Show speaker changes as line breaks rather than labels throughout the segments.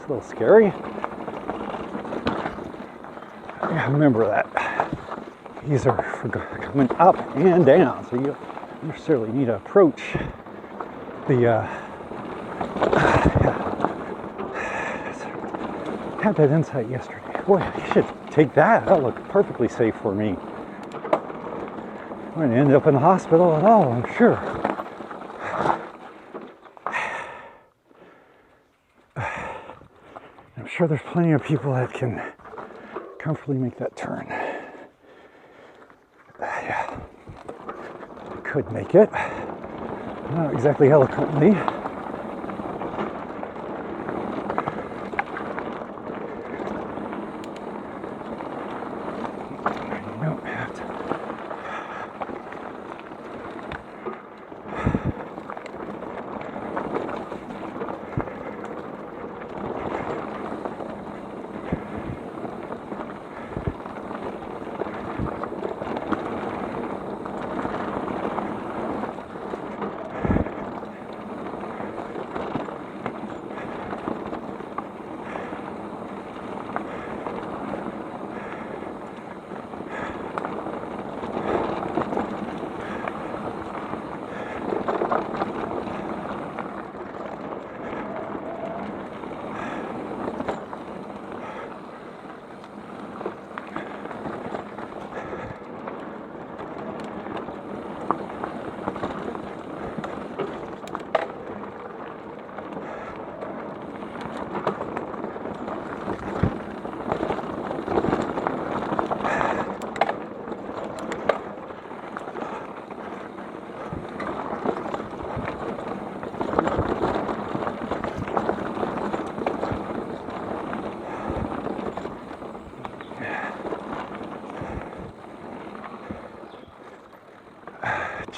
a little scary. Yeah, remember that. These are for coming up and down, so you don't necessarily need to approach the had that insight yesterday. Boy, I should take that. That looked perfectly safe for me. I'm going to end up in the hospital at all, I'm sure. I'm sure there's plenty of people that can comfortably make that turn. Yeah, I could make it. Not exactly eloquently.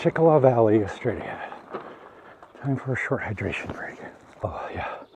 Chickasaw Valley, Australia. Time for a short hydration break. Oh, yeah.